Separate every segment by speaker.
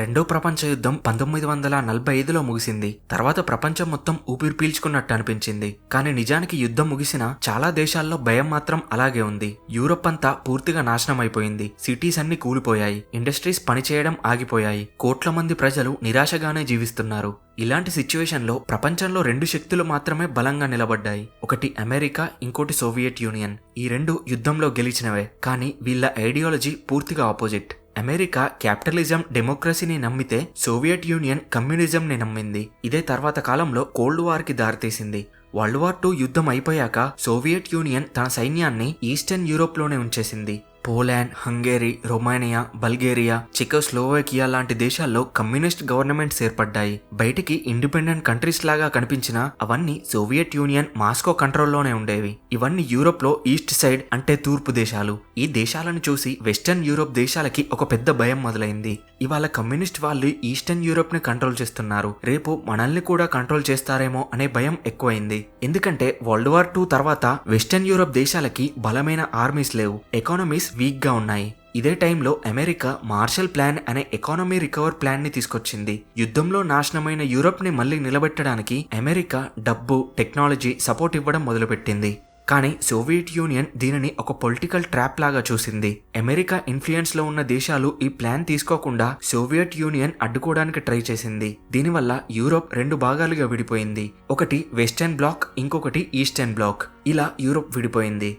Speaker 1: రెండో ప్రపంచ యుద్ధం 1945లో ముగిసింది. తర్వాత ప్రపంచం మొత్తం ఊపిరి పీల్చుకున్నట్టు అనిపించింది. కానీ నిజానికి యుద్ధం ముగిసిన చాలా దేశాల్లో భయం మాత్రం అలాగే ఉంది. యూరప్ అంతా పూర్తిగా నాశనం అయిపోయింది. సిటీస్ అన్ని కూలిపోయాయి. ఇండస్ట్రీస్ పనిచేయడం ఆగిపోయాయి. కోట్ల మంది ప్రజలు నిరాశగానే జీవిస్తున్నారు. ఇలాంటి సిచ్యువేషన్ లో ప్రపంచంలో రెండు శక్తులు మాత్రమే బలంగా నిలబడ్డాయి. ఒకటి అమెరికా, ఇంకోటి సోవియట్ యూనియన్. ఈ రెండు యుద్ధంలో గెలిచినవే. కానీ వీళ్ళ ఐడియాలజీ పూర్తిగా ఆపోజిట్. అమెరికా క్యాపిటలిజం, డెమోక్రసీని నమ్మితే సోవియట్ యూనియన్ కమ్యూనిజంని నమ్మింది. ఇదే తర్వాత కాలంలో కోల్డ్ వార్ కి దారితీసింది. వరల్డ్ వార్ II యుద్ధం అయిపోయాక సోవియట్ యూనియన్ తన సైన్యాన్ని ఈస్టర్న్ యూరోప్ లోనే ఉంచేసింది. పోలాండ్, హంగేరీ, రొమానియా, బల్గేరియా, చెకోస్లోవాకియా లాంటి దేశాల్లో కమ్యూనిస్ట్ గవర్నమెంట్స్ ఏర్పడ్డాయి. బయటికి ఇండిపెండెంట్ కంట్రీస్ లాగా కనిపించినా అవన్నీ సోవియట్ యూనియన్ మాస్కో కంట్రోల్లోనే ఉండేవి. ఇవన్నీ యూరోప్ లో ఈస్ట్ సైడ్ అంటే తూర్పు దేశాలు. ఈ దేశాలను చూసి వెస్టర్న్ యూరోప్ దేశాలకి ఒక పెద్ద భయం మొదలైంది. ఇవాళ కమ్యూనిస్ట్ వాళ్ళు ఈస్టర్న్ యూరోప్ ని కంట్రోల్ చేస్తున్నారు, రేపు మనల్ని కూడా కంట్రోల్ చేస్తారేమో అనే భయం ఎక్కువైంది. ఎందుకంటే వరల్డ్ వార్ II తర్వాత వెస్టర్న్ యూరోప్ దేశాలకి బలమైన ఆర్మీస్ లేవు, ఎకానమీస్ వీక్ గా ఉన్నాయి. ఇదే టైంలో అమెరికా మార్షల్ ప్లాన్ అనే ఎకానమీ రికవర్ ప్లాన్ ని తీసుకొచ్చింది. యుద్ధంలో నాశనమైన యూరోప్ ని మళ్లీ నిలబెట్టడానికి అమెరికా డబ్బు, టెక్నాలజీ సపోర్ట్ ఇవ్వడం మొదలుపెట్టింది. కానీ సోవియట్ యూనియన్ దీనిని ఒక పొలిటికల్ ట్రాప్ లాగా చూసింది. అమెరికా ఇన్ఫ్లుయెన్స్ లో ఉన్న దేశాలు ఈ ప్లాన్ తీసుకోకుండా సోవియట్ యూనియన్ అడ్డుకోవడానికి ట్రై చేసింది. దీనివల్ల యూరోప్ రెండు భాగాలుగా విడిపోయింది. ఒకటి వెస్టర్న్ బ్లాక్, ఇంకొకటి ఈస్టర్న్ బ్లాక్. ఇలా యూరోప్ విడిపోయింది.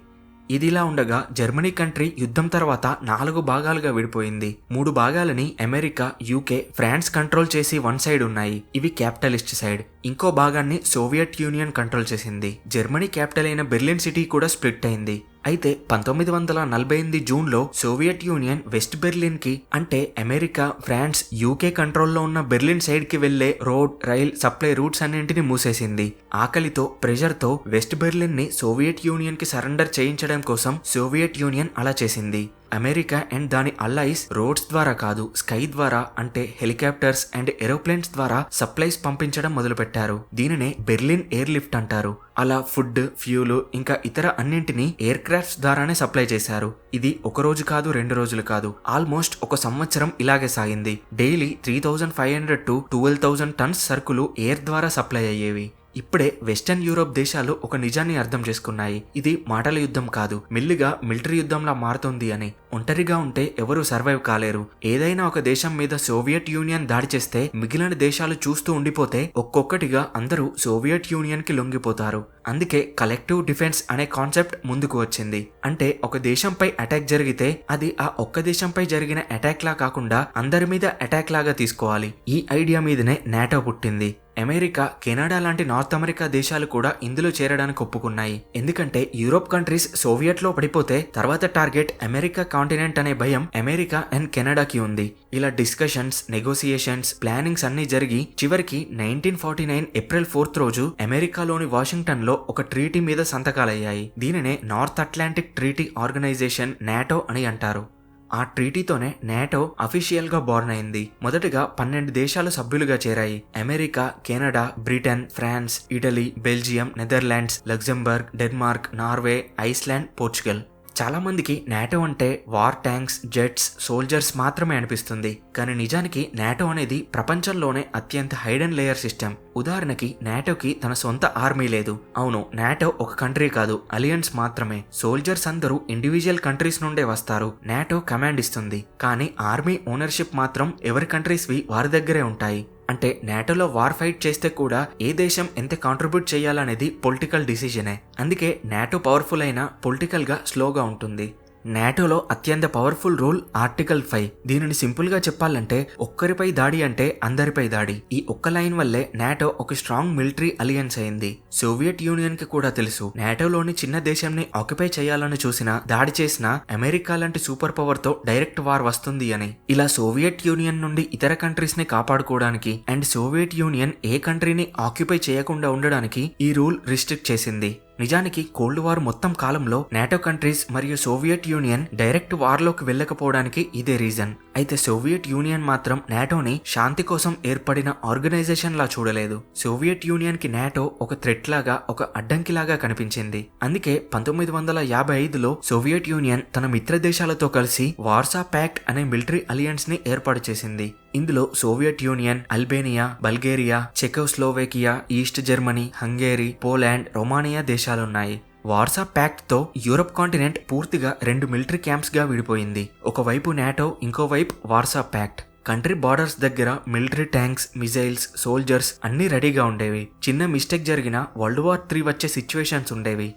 Speaker 1: ఇదిలా ఉండగా జర్మనీ కంట్రీ యుద్ధం తర్వాత 4 భాగాలుగా విడిపోయింది. 3 భాగాలని అమెరికా, యూకే, ఫ్రాన్స్ కంట్రోల్ చేసి వన్ సైడ్ ఉన్నాయి. ఇవి క్యాపిటలిస్ట్ సైడ్. ఇంకో భాగాన్ని సోవియట్ యూనియన్ కంట్రోల్ చేసింది. జర్మనీ క్యాపిటల్ అయిన బెర్లిన్ సిటీ కూడా స్ప్లిట్ అయింది. అయితే 1948 జూన్లో సోవియట్ యూనియన్ వెస్ట్ బెర్లిన్ కి, అంటే అమెరికా, ఫ్రాన్స్, యూకే కంట్రోల్లో ఉన్న బెర్లిన్ సైడ్ కి వెళ్లే రోడ్, రైల్ సప్లై రూట్స్ అన్నింటినీ మూసేసింది. ఆకలితో, ప్రెషర్ తో వెస్ట్ బెర్లిన్ ని సోవియట్ యూనియన్ కి సరెండర్ చేయించడం కోసం సోవియట్ యూనియన్ అలా చేసింది. అమెరికా అండ్ దాని అల్లైస్ రోడ్స్ ద్వారా కాదు, స్కై ద్వారా అంటే హెలికాప్టర్స్ అండ్ ఏరోప్లేన్స్ ద్వారా సప్లైస్ పంపించడం మొదలుపెట్టారు. దీనినే బెర్లిన్ ఎయిర్ లిఫ్ట్ అంటారు. అలా ఫుడ్, ఫ్యూల్ ఇంకా ఇతర అన్నింటినీ ఎయిర్ క్రాఫ్ట్స్ ద్వారానే సప్లై చేశారు. ఇది ఒక రోజు కాదు, 2 రోజులు కాదు, ఆల్మోస్ట్ ఒక సంవత్సరం ఇలాగే సాగింది. డైలీ 3500 to 12,000 టన్స్ సరుకులు ఎయిర్ ద్వారా సప్లై అయ్యేవి. ఇప్పుడే వెస్టర్న్ యూరోప్ దేశాలు ఒక నిజాన్ని అర్థం చేసుకున్నాయి. ఇది మాటల యుద్ధం కాదు, మెల్లిగా మిలిటరీ యుద్ధంలా మారుతుంది అని. ఒంటరిగా ఉంటే ఎవరూ సర్వైవ్ కాలేరు. ఏదైనా ఒక దేశం మీద సోవియట్ యూనియన్ దాడి చేస్తే మిగిలిన దేశాలు చూస్తూ ఉండిపోతే ఒక్కొక్కటిగా అందరూ సోవియట్ యూనియన్ కి లొంగిపోతారు. అందుకే కలెక్టివ్ డిఫెన్స్ అనే కాన్సెప్ట్ ముందుకు వచ్చింది. అంటే ఒక దేశంపై అటాక్ జరిగితే అది ఆ ఒక్క దేశంపై జరిగిన అటాక్ లా కాకుండా అందరి మీద అటాక్ లాగా తీసుకోవాలి. ఈ ఐడియా మీదనే నాటో పుట్టింది. అమెరికా, కెనడా లాంటి నార్త్ అమెరికా దేశాలు కూడా ఇందులో చేరడానికి ఒప్పుకున్నాయి. ఎందుకంటే యూరోప్ కంట్రీస్ సోవియట్ లో పడిపోతే తర్వాత టార్గెట్ అమెరికా కాంటినెంట్ అనే భయం అమెరికా అండ్ కెనడాకి ఉంది. ఇలా డిస్కషన్స్, నెగోసియేషన్స్, ప్లానింగ్స్ అన్ని జరిగి చివరికి 1949 ఏప్రిల్ 4 రోజు అమెరికాలోని వాషింగ్టన్ లో ఒక ట్రీటీ మీద సంతకాలయ్యాయి. దీనినే North Atlantic Treaty Organization, NATO అని అంటారు. ఆ ట్రీటీతోనే నాటో అఫీషియల్ గా బోర్న్ అయింది. మొదటగా 12 దేశాలు సభ్యులుగా చేరాయి. America, Canada, Britain, France, Italy, Belgium, Netherlands, Luxembourg, Denmark, Norway, Iceland, Portugal. చాలా మందికి నాటో అంటే వార్ ట్యాంక్స్, జెట్స్, సోల్జర్స్ మాత్రమే అనిపిస్తుంది. కానీ నిజానికి నాటో అనేది ప్రపంచంలోనే అత్యంత హైడెన్ లేయర్ సిస్టమ్. ఉదాహరణకి నాటోకి తన సొంత ఆర్మీ లేదు. అవును, నాటో ఒక కంట్రీ కాదు, అలియన్స్ మాత్రమే. సోల్జర్స్ అందరూ ఇండివిజువల్ కంట్రీస్ నుండే వస్తారు. నాటో కమాండ్ ఇస్తుంది. కానీ ఆర్మీ ఓనర్షిప్ మాత్రం ఎవరి కంట్రీస్వి వారి దగ్గరే ఉంటాయి. అంటే నాటోలో వార్ ఫైట్ చేస్తే కూడా ఏ దేశం ఎంత కాంట్రిబ్యూట్ చేయాలనేది పొలిటికల్ డిసిజనే. అందుకే నాటో పవర్ఫుల్ అయినా పొలిటికల్ గా స్లోగా ఉంటుంది. నాటోలో అత్యంత పవర్ఫుల్ రూల్ ఆర్టికల్ 5. దీనిని సింపుల్ గా చెప్పాలంటే ఒక్కరిపై దాడి అంటే అందరిపై దాడి. ఈ ఒక్క లైన్ వల్లే నాటో ఒక స్ట్రాంగ్ మిలిటరీ అలియన్స్ అయింది. సోవియట్ యూనియన్ కి కూడా తెలుసు నాటోలోని చిన్న దేశంని ఆక్యుపై చేయాలని చూసినా, దాడి చేసినా అమెరికా లాంటి సూపర్ పవర్ తో డైరెక్ట్ వార్ వస్తుంది అని. ఇలా సోవియట్ యూనియన్ నుండి ఇతర కంట్రీస్ ని కాపాడుకోవడానికి అండ్ సోవియట్ యూనియన్ ఏ కంట్రీని ఆక్యుపై చేయకుండా ఉండడానికి ఈ రూల్ రిస్ట్రిక్ట్ చేసింది. నిజానికి కోల్డ్ వార్ మొత్తం కాలంలో నాటో కంట్రీస్ మరియు సోవియట్ యూనియన్ డైరెక్ట్ వార్లోకి వెళ్ళకపోవడానికి ఇదే రీజన్. అయితే సోవియట్ యూనియన్ మాత్రం నాటోని శాంతి కోసం ఏర్పడిన ఆర్గనైజేషన్ లా చూడలేదు. సోవియట్ యూనియన్ కి నాటో ఒక థ్రెట్ లాగా, ఒక అడ్డంకిలాగా కనిపించింది. అందుకే 1955లో సోవియట్ యూనియన్ తన మిత్ర దేశాలతో కలిసి వార్సా ప్యాక్ట్ అనే మిలిటరీ అలియన్స్ ని ఏర్పాటు చేసింది. ఇందులో Soviet Union, Albania, Bulgaria, Czechoslovakia, East Germany, Hungary, Poland, Romania దేశాలున్నాయి. వార్సా ప్యాక్ట్ తో యూరప్ కాంటినెంట్ పూర్తిగా 2 మిలిటరీ క్యాంప్స్ గా విడిపోయింది. ఒకవైపు నాటో, ఇంకోవైపు వార్సా ప్యాక్ట్. కంట్రీ బార్డర్స్ దగ్గర మిలిటరీ ట్యాంక్స్, మిజైల్స్, సోల్జర్స్ అన్నీ రెడీగా ఉండేవి. చిన్న మిస్టేక్ జరిగినా వరల్డ్ వార్ 3 వచ్చే సిచ్యువేషన్స్ ఉండేవి.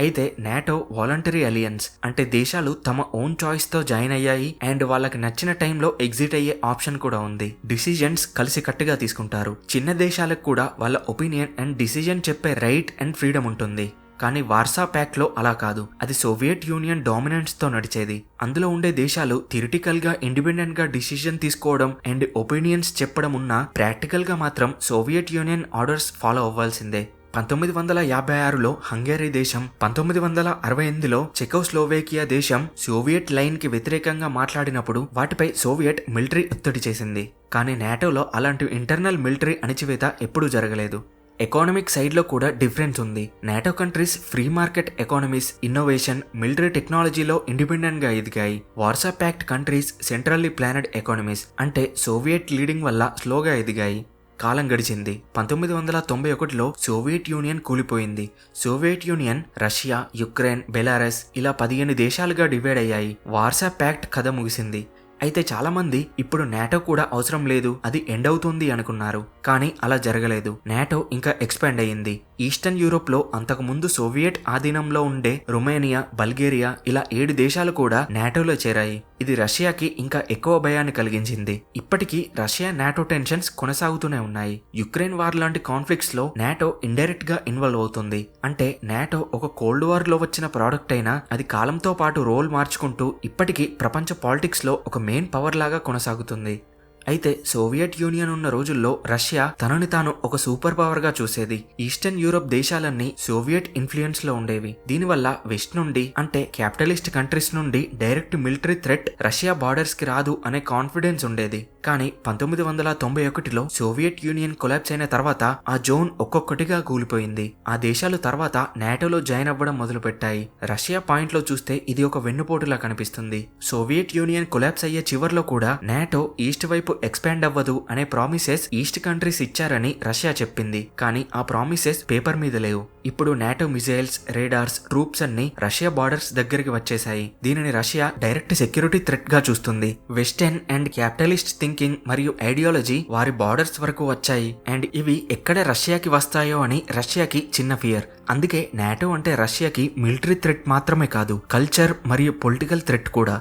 Speaker 1: అయితే నాటో వాలంటరీ అలియన్స్, అంటే దేశాలు తమ ఓన్ చాయిస్ తో జాయిన్ అయ్యాయి అండ్ వాళ్ళకి నచ్చిన టైంలో ఎగ్జిట్ అయ్యే ఆప్షన్ కూడా ఉంది. డిసిజన్స్ కలిసికట్టుగా తీసుకుంటారు. చిన్న దేశాలకు కూడా వాళ్ళ ఒపీనియన్ అండ్ డిసిజన్ చెప్పే రైట్ అండ్ ఫ్రీడమ్ ఉంటుంది. కానీ వార్సా ప్యాక్ట్ లో అలా కాదు. అది సోవియట్ యూనియన్ డామినెన్స్ తో నడిచేది. అందులో ఉండే దేశాలు థియరిటికల్ గా ఇండిపెండెంట్ గా డిసిజన్ తీసుకోవడం అండ్ ఒపీనియన్స్ చెప్పడం ఉన్నా ప్రాక్టికల్ గా మాత్రం సోవియట్ యూనియన్ ఆర్డర్స్ ఫాలో అవ్వాల్సిందే. 1956లో హంగేరీ దేశం, 1968లో చెకోస్లోవేకియా దేశం సోవియట్ లైన్ కి వ్యతిరేకంగా మాట్లాడినప్పుడు వాటిపై సోవియట్ మిలిటరీ ఒత్తిడి చేసింది. కానీ నాటోలో అలాంటి ఇంటర్నల్ మిలిటరీ అణిచివేత ఎప్పుడూ జరగలేదు. ఎకానమిక్ సైడ్ లో కూడా డిఫరెన్స్ ఉంది. NATO countries free market economies, innovation, military టెక్నాలజీలో ఇండిపెండెంట్ గా ఎదిగాయి. Warsaw pact countries centrally planned economies, అంటే సోవియట్ లీడింగ్ వల్ల స్లోగా ఎదిగాయి. కాలం గడిచింది. 1991లో సోవియట్ యూనియన్ కూలిపోయింది. Soviet Union Russia, Ukraine, Belarus ఇలా 15 దేశాలుగా డివైడ్ అయ్యాయి. వార్సా ప్యాక్ట్ కథ ముగిసింది. అయితే చాలా మంది ఇప్పుడు నాటో కూడా అవసరం లేదు, అది ఎండ్ అవుతుంది అనుకున్నారు. కానీ అలా జరగలేదు. నాటో ఇంకా ఎక్స్పాండ్ అయ్యింది. ఈస్టర్న్ యూరోప్ లో అంతకుముందు సోవియట్ ఆధీనంలో ఉండే రొమేనియా, బల్గేరియా ఇలా 7 దేశాలు కూడా నాటోలో చేరాయి. ఇది రష్యాకి ఇంకా ఎక్కువ భయాన్ని కలిగించింది. ఇప్పటికీ రష్యా నాటో టెన్షన్స్ కొనసాగుతూనే ఉన్నాయి. యుక్రెయిన్ వార్ లాంటి కాన్ఫ్లిక్ట్స్ లో నాటో ఇండైరెక్ట్ గా ఇన్వాల్వ్ అవుతుంది. అంటే నాటో ఒక కోల్డ్ వార్ లో వచ్చిన ప్రోడక్ట్ అయినా అది కాలంతో పాటు రోల్ మార్చుకుంటూ ఇప్పటికీ ప్రపంచ పాలిటిక్స్ లో ఒక మెయిన్ పవర్ లాగా కొనసాగుతుంది. అయితే సోవియట్ యూనియన్ ఉన్న రోజుల్లో రష్యా తనని తాను ఒక సూపర్ పవర్ గా చూసేది. ఈస్టర్న్ యూరోప్ దేశాలన్నీ సోవియట్ ఇన్ఫ్లుయెన్స్ లో ఉండేవి. దీనివల్ల వెస్ట్ నుండి, అంటే క్యాపిటలిస్ట్ కంట్రీస్ నుండి direct military threat Russia borders కి రాదు అనే కాన్ఫిడెన్స్ ఉండేది. కానీ 1991లో సోవియట్ యూనియన్ కొలాప్స్ అయిన తర్వాత ఆ జోన్ ఒక్కొక్కటిగా కూలిపోయింది. ఆ దేశాలు తర్వాత నాటోలో జాయిన్ అవ్వడం మొదలు పెట్టాయి. రష్యా పాయింట్ లో చూస్తే ఇది ఒక వెన్నుపోటులా కనిపిస్తుంది. సోవియట్ యూనియన్ కొలాప్స్ అయ్యే చివర్లో కూడా నాటో ఈస్ట్ వైపు ఎక్స్పాండ్ అవ్వదు అనే ప్రామిసెస్ ఈస్ట్ కంట్రీస్ ఇచ్చారని రష్యా చెప్పింది. కానీ ఆ ప్రామిసెస్ పేపర్ మీద లేవు. ఇప్పుడు నాటో మిజైల్స్, రేడార్స్, ట్రూప్స్ అన్ని రష్యా బార్డర్స్ దగ్గరికి వచ్చేసాయి. దీనిని రష్యా డైరెక్ట్ సెక్యూరిటీ థ్రెట్ గా చూస్తుంది. వెస్టర్న్ అండ్ క్యాపిటలిస్ట్ థింకింగ్ మరియు ఐడియాలజీ వారి బార్డర్స్ వరకు వచ్చాయి అండ్ ఇవి ఎక్కడ రష్యాకి వస్తాయో అని రష్యాకి చిన్న ఫియర్. అందుకే నాటో అంటే రష్యాకి మిలిటరీ థ్రెట్ మాత్రమే కాదు, కల్చర్ మరియు పొలిటికల్ థ్రెట్ కూడా.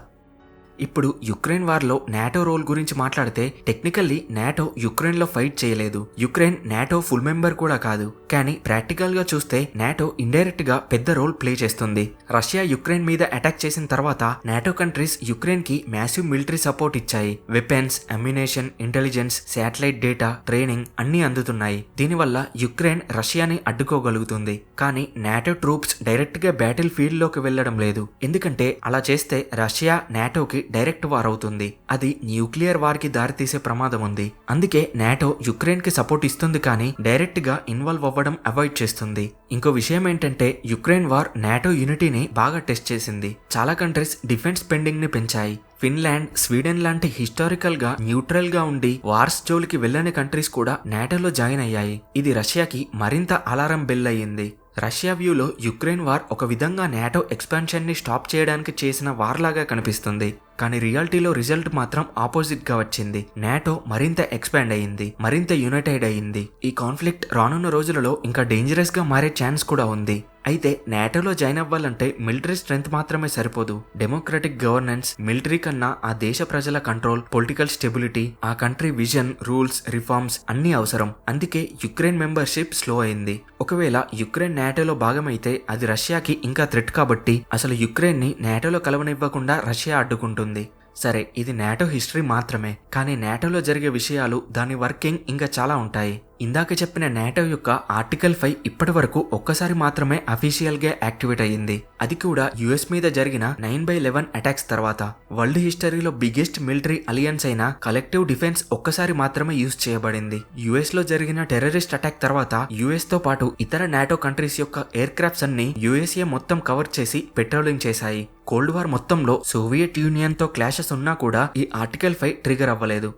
Speaker 1: ఇప్పుడు యుక్రెయిన్ వార్ లో నాటో రోల్ గురించి మాట్లాడితే టెక్నికల్లీ నాటో యుక్రెయిన్ లో ఫైట్ చేయలేదు. యుక్రెయిన్ నాటో ఫుల్ మెంబర్ కూడా కాదు. కానీ ప్రాక్టికల్ గా చూస్తే నాటో ఇండైరెక్ట్ గా పెద్ద రోల్ ప్లే చేస్తుంది. రష్యా యుక్రెయిన్ మీద అటాక్ చేసిన తర్వాత నాటో కంట్రీస్ యుక్రెయిన్ కి మ్యాసివ్ మిలిటరీ సపోర్ట్ ఇచ్చాయి. Weapons, ammunition, intelligence, satellite data, training అన్ని అందుతున్నాయి. దీనివల్ల యుక్రెయిన్ రష్యాని అడ్డుకోగలుగుతుంది. కానీ నాటో ట్రూప్స్ డైరెక్ట్ గా బ్యాటిల్ ఫీల్డ్ లోకి వెళ్లడం లేదు. ఎందుకంటే అలా చేస్తే రష్యా నాటోకి డైరెక్ట్ వార్ అవుతుంది. అది న్యూక్లియర్ వార్ కి దారితీసే ప్రమాదం ఉంది. అందుకే నాటో యుక్రెయిన్ కి సపోర్ట్ ఇస్తుంది కానీ డైరెక్ట్ గా ఇన్వాల్వ్ అవ్వడం అవాయిడ్ చేస్తుంది. ఇంకో విషయం ఏంటంటే యుక్రెయిన్ వార్ నాటో యూనిటీని బాగా టెస్ట్ చేసింది. చాలా కంట్రీస్ డిఫెన్స్ స్పెండింగ్ ని పెంచాయి. ఫిన్లాండ్, స్వీడన్ లాంటి హిస్టారికల్ గా న్యూట్రల్ గా ఉండి వార్స్ జోలికి వెళ్లని కంట్రీస్ కూడా నాటోలో జాయిన్ అయ్యాయి. ఇది రష్యాకి మరింత అలారం బెల్ అయ్యింది. రష్యా వ్యూలో యుక్రెయిన్ వార్ ఒక విధంగా నాటో ఎక్స్పాన్షన్ ని స్టాప్ చేయడానికి చేసిన వార్ లాగా కనిపిస్తుంది. కానీ రియాలిటీలో రిజల్ట్ మాత్రం ఆపోజిట్ గా వచ్చింది. నాటో మరింత ఎక్స్పాండ్ అయ్యింది, మరింత యునైటెడ్ అయ్యింది. ఈ కాన్ఫ్లిక్ట్ రానున్న రోజులలో ఇంకా డేంజరస్ గా మారే ఛాన్స్ కూడా ఉంది. అయితే నాటోలో జాయిన్ అవ్వాలంటే మిలిటరీ స్ట్రెంగ్త్ మాత్రమే సరిపోదు. డెమోక్రటిక్ గవర్నెన్స్, మిలిటరీ కన్నా ఆ దేశ ప్రజల కంట్రోల్, పొలిటికల్ స్టెబిలిటీ, ఆ కంట్రీ విజన్, రూల్స్, రిఫార్మ్స్ అన్ని అవసరం. అందుకే యుక్రెయిన్ మెంబర్షిప్ స్లో అయింది. ఒకవేళ యుక్రెయిన్ నాటోలో భాగమైతే అది రష్యాకి ఇంకా థ్రెట్ కాబట్టి అసలు యుక్రెయిన్ ని నాటోలో కలవనివ్వకుండా రష్యా అడ్డుకుంటుంది. సరే, ఇది నాటో హిస్టరీ మాత్రమే. కానీ నాటోలో జరిగే విషయాలు, దాని వర్కింగ్ ఇంకా చాలా ఉంటాయి. ఇందాక చెప్పిన నాటో యొక్క ఆర్టికల్ 5 ఇప్పటి వరకు ఒక్కసారి మాత్రమే అఫీషియల్ గా యాక్టివేట్ అయ్యింది. అది కూడా యుఎస్ మీద జరిగిన 9/11 అటాక్స్ తర్వాత. వరల్డ్ హిస్టరీలో బిగ్గెస్ట్ మిలిటరీ అలియన్స్ అయిన కలెక్టివ్ డిఫెన్స్ ఒక్కసారి మాత్రమే యూజ్ చేయబడింది. యుఎస్ లో జరిగిన టెర్రరిస్ట్ అటాక్ తర్వాత యుఎస్ తో పాటు ఇతర నాటో కంట్రీస్ యొక్క ఎయిర్ క్రాఫ్ట్స్ అన్ని యుఎస్ఏ మొత్తం కవర్ చేసి పెట్రోలింగ్ చేశాయి. కోల్డ్ వార్ మొత్తంలో సోవియట్ యూనియన్ తో క్లాషెస్ ఉన్నా కూడా ఈ ఆర్టికల్ 5 ట్రిగర్ అవ్వలేదు.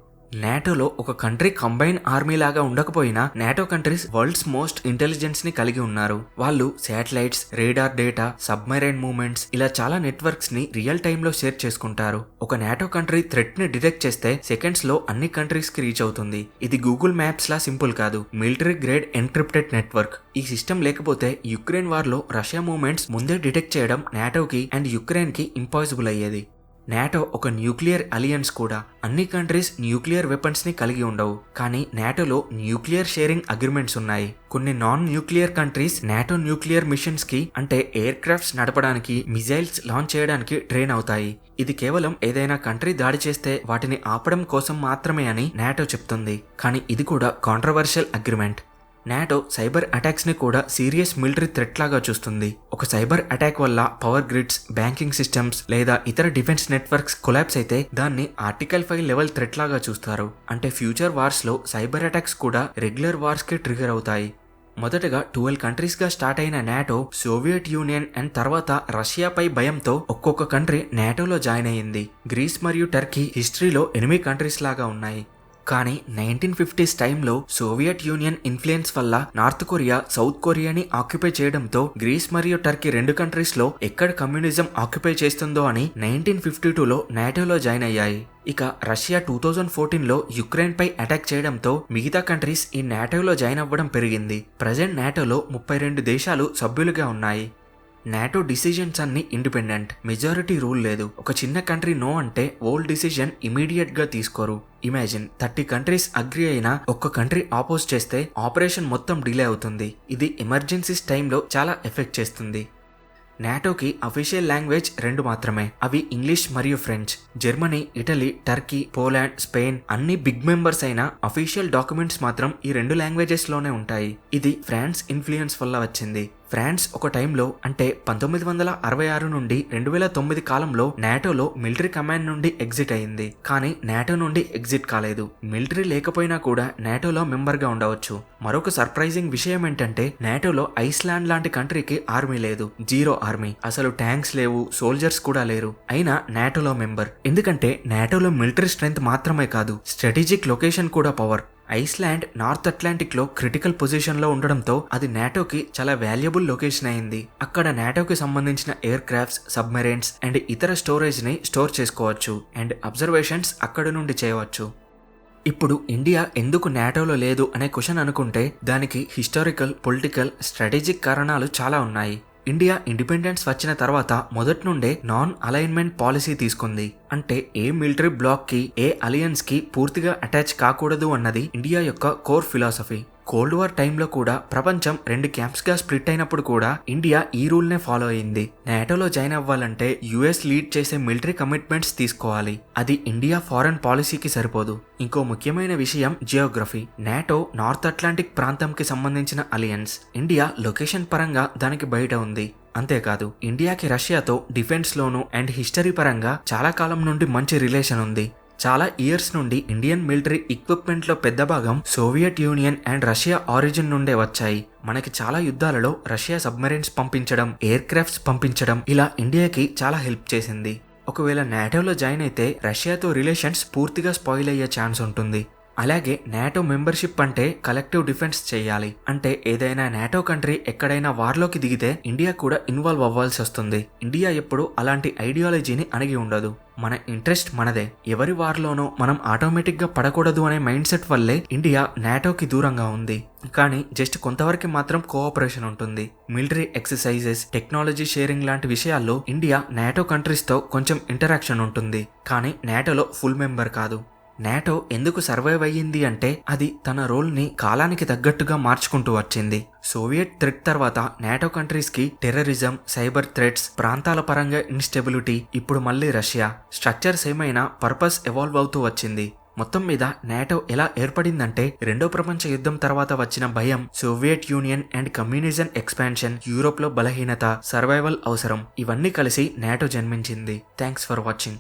Speaker 1: నాటోలో ఒక కంట్రీ కంబైన్ ఆర్మీ లాగా ఉండకపోయినా NATO countries world's most intelligence ని కలిగి ఉన్నారు. వాళ్ళు satellites, radar data, submarine movements ఇలా చాలా నెట్వర్క్స్ ని రియల్ టైమ్ లో షేర్ చేసుకుంటారు. ఒక నాటో కంట్రీ థ్రెట్ ని డిటెక్ట్ చేస్తే సెకండ్స్ లో అన్ని కంట్రీస్ కి రీచ్ అవుతుంది. ఇది గూగుల్ మ్యాప్స్ లా సింపుల్ కాదు, మిలిటరీ గ్రేడ్ ఎన్క్రిప్టెడ్ నెట్వర్క్. ఈ సిస్టమ్ లేకపోతే యుక్రెయిన్ వార్ లో రష్యా మూవ్మెంట్స్ ముందే డిటెక్ట్ చేయడం నాటోకి అండ్ యుక్రెయిన్ కి ఇంపాసిబుల్ అయ్యేది. నాటో ఒక న్యూక్లియర్ అలియన్స్ కూడా. అన్ని కంట్రీస్ న్యూక్లియర్ వెపన్స్ ని కలిగి ఉండవు, కానీ నాటోలో న్యూక్లియర్ షేరింగ్ అగ్రిమెంట్స్ ఉన్నాయి. కొన్ని non nuclear countries NATO nuclear machines కి అంటే ఎయిర్ క్రాఫ్ట్స్ నడపడానికి, మిజైల్స్ లాంచ్ చేయడానికి ట్రైన్ అవుతాయి. ఇది కేవలం ఏదైనా కంట్రీ దాడి చేస్తే వాటిని ఆపడం కోసం మాత్రమే అని నాటో చెప్తుంది. కానీ ఇది కూడా controversial agreement. NATO cyber attacks ని కూడా సీరియస్ మిలిటరీ థ్రెట్ లాగా చూస్తుంది. ఒక సైబర్ అటాక్ వల్ల పవర్ గ్రిడ్స్, బ్యాంకింగ్ సిస్టమ్స్ లేదా ఇతర డిఫెన్స్ నెట్వర్క్స్ కొలాప్స్ అయితే దాన్ని ఆర్టికల్ 5 లెవెల్ థ్రెట్ లాగా చూస్తారు. అంటే ఫ్యూచర్ వార్స్ లో సైబర్ అటాక్స్ కూడా రెగ్యులర్ వార్స్ కి ట్రిగర్ అవుతాయి. మొదటగా 12 కంట్రీస్ గా స్టార్ట్ అయిన నాటో సోవియట్ యూనియన్ అండ్ తర్వాత రష్యాపై భయంతో ఒక్కొక్క కంట్రీ నాటోలో జాయిన్ అయ్యింది. గ్రీస్ మరియు టర్కీ హిస్టరీలో ఎనిమి కంట్రీస్ లాగా ఉన్నాయి. కానీ 1950s టైంలో సోవియట్ యూనియన్ ఇన్ఫ్లుయెన్స్ వల్ల నార్త్ కొరియా సౌత్ కొరియాని ఆక్యుపై చేయడంతో గ్రీస్ మరియు టర్కీ రెండు కంట్రీస్ లో ఎక్కడ కమ్యూనిజం ఆక్యుపై చేస్తుందో అని 1952లో నాటోలో జాయిన్ అయ్యాయి. ఇక రష్యా 2014లో యుక్రెయిన్ పై అటాక్ చేయడంతో మిగతా కంట్రీస్ ఈ నాటోలో జాయిన్ అవ్వడం పెరిగింది. ప్రజెంట్ నాటోలో 32 దేశాలు సభ్యులుగా ఉన్నాయి. నాటో డిసిజన్స్ అన్ని ఇండిపెండెంట్, మెజారిటీ రూల్ లేదు. ఒక చిన్న కంట్రీ నో అంటే ఓల్డ్ డిసిజన్ ఇమీడియట్ గా తీసుకోరు. ఇమాజిన్ 30 కంట్రీస్ అగ్రి అయినా ఒక్క కంట్రీ ఆపోజ్ చేస్తే ఆపరేషన్ మొత్తం డిలే అవుతుంది. ఇది ఎమర్జెన్సీస్ టైంలో చాలా ఎఫెక్ట్ చేస్తుంది. నాటోకి అఫీషియల్ లాంగ్వేజ్ 2 మాత్రమే, అవి ఇంగ్లీష్ మరియు French. Germany, Italy, Turkey, Poland, Spain అన్ని బిగ్ మెంబర్స్ అయిన అఫీషియల్ డాక్యుమెంట్స్ మాత్రం ఈ 2 లాంగ్వేజెస్ లోనే ఉంటాయి. ఇది ఫ్రాన్స్ ఇన్ఫ్లుయెన్స్ వల్ల వచ్చింది. ఫ్రాన్స్ ఒక టైంలో అంటే 1966 నుండి 2009 కాలంలో నాటోలో మిలిటరీ కమాండ్ నుండి ఎగ్జిట్ అయింది. కానీ నాటో నుండి ఎగ్జిట్ కాలేదు. మిలిటరీ లేకపోయినా కూడా నాటోలో మెంబర్ గా ఉండవచ్చు. మరొక సర్ప్రైజింగ్ విషయం ఏంటంటే నాటోలో ఐస్లాండ్ లాంటి కంట్రీకి ఆర్మీ లేదు, జీరో ఆర్మీ, అసలు ట్యాంక్స్ లేవు, సోల్జర్స్ కూడా లేరు. అయినా నాటోలో మెంబర్. ఎందుకంటే నాటోలో మిలిటరీ స్ట్రెంగ్త్ మాత్రమే కాదు, స్ట్రాటజిక్ లొకేషన్ కూడా పవర్. ఐస్లాండ్ నార్త్ అట్లాంటిక్ లో క్రిటికల్ పొజిషన్ లో ఉండడంతో అది నాటోకి చాలా వాల్యుబుల్ లొకేషన్ అయింది. అక్కడ నాటోకి సంబంధించిన ఎయిర్ క్రాఫ్ట్స్, సబ్మెరైన్స్ అండ్ ఇతర స్టోరేజ్ ని స్టోర్ చేసుకోవచ్చు అండ్ అబ్జర్వేషన్స్ అక్కడ నుండి చేయవచ్చు. ఇప్పుడు ఇండియా ఎందుకు నాటోలో లేదు అనే క్వశ్చన్ అనుకుంటే దానికి హిస్టారికల్, పొలిటికల్, స్ట్రాటజిక్ కారణాలు చాలా ఉన్నాయి. ఇండియా ఇండిపెండెన్స్ వచ్చిన తర్వాత మొదటి నుండే నాన్ అలైన్మెంట్ పాలసీ తీసుకుంది. అంటే ఏ మిలిటరీ బ్లాక్ కి, ఏ అలియన్స్ కి పూర్తిగా అటాచ్ కాకూడదు అన్నది ఇండియా యొక్క కోర్ ఫిలాసఫీ. కోల్డ్ వార్ టైంలో కూడా ప్రపంచం 2 క్యాంప్స్ గా స్ప్లిట్ అయినప్పుడు కూడా ఇండియా ఈ రూల్ నే ఫాలో అయింది. నాటోలో జాయిన్ అవ్వాలంటే యుఎస్ లీడ్ చేసే మిలిటరీ కమిట్మెంట్స్ తీసుకోవాలి. అది ఇండియా ఫారెన్ పాలసీకి సరిపోదు. ఇంకో ముఖ్యమైన విషయం జియోగ్రఫీ. నాటో నార్త్ అట్లాంటిక్ ప్రాంతంకి సంబంధించిన అలియన్స్. ఇండియా లొకేషన్ పరంగా దానికి బయట ఉంది. అంతేకాదు ఇండియాకి రష్యాతో డిఫెన్స్ లోను అండ్ హిస్టరీ పరంగా చాలా కాలం నుండి మంచి రిలేషన్ ఉంది. చాలా ఇయర్స్ నుండి ఇండియన్ మిలిటరీ ఎక్విప్మెంట్ లో పెద్ద భాగం Soviet union and Russia origin నుండే వచ్చాయి. మనకి చాలా యుద్ధాలలో రష్యా సబ్మెరైన్స్ పంపించడం, ఎయిర్ క్రాఫ్ట్స్ పంపించడం ఇలా ఇండియాకి చాలా హెల్ప్ చేసింది. ఒకవేళ నాటోలో జాయిన్ అయితే రష్యాతో రిలేషన్స్ పూర్తిగా స్పాయిల్ అయ్యే ఛాన్స్ ఉంటుంది. అలాగే నాటో మెంబర్షిప్ అంటే కలెక్టివ్ డిఫెన్స్ చేయాలి. అంటే ఏదైనా నాటో కంట్రీ ఎక్కడైనా వార్లోకి దిగితే ఇండియా కూడా ఇన్వాల్వ్ అవ్వాల్సి వస్తుంది. ఇండియా ఎప్పుడు అలాంటి ఐడియాలజీని అణిగి ఉండదు. మన ఇంట్రెస్ట్ మనదే, ఎవరి వార్లోనో మనం ఆటోమేటిక్ గా పడకూడదు అనే మైండ్ సెట్ వల్లే ఇండియా నాటోకి దూరంగా ఉంది. కానీ జస్ట్ కొంతవరకు మాత్రం కోఆపరేషన్ ఉంటుంది. మిలిటరీ ఎక్సర్సైజెస్, టెక్నాలజీ షేరింగ్ లాంటి విషయాల్లో ఇండియా నాటో కంట్రీస్ తో కొంచెం ఇంటరాక్షన్ ఉంటుంది. కానీ నాటోలో ఫుల్ మెంబర్ కాదు. నాటో ఎందుకు సర్వైవ్ అయ్యింది అంటే అది తన రోల్ ని కాలానికి తగ్గట్టుగా మార్చుకుంటూ వచ్చింది. సోవియట్ థ్రెట్ తర్వాత నాటో కంట్రీస్ కి టెర్రరిజం, సైబర్ థ్రెట్స్, ప్రాంతాల పరంగా ఇన్స్టెబిలిటీ, ఇప్పుడు మళ్ళీ రష్యా. స్ట్రక్చర్స్ ఏమైనా పర్పస్ ఎవాల్వ్ అవుతూ వచ్చింది. మొత్తం మీద నాటో ఎలా ఏర్పడిందంటే 2వ ప్రపంచ యుద్ధం తర్వాత వచ్చిన భయం, Soviet union and communism expansion, Europe లో బలహీనత, సర్వైవల్ అవసరం, ఇవన్నీ కలిసి నాటో జన్మించింది. Thanks for watching.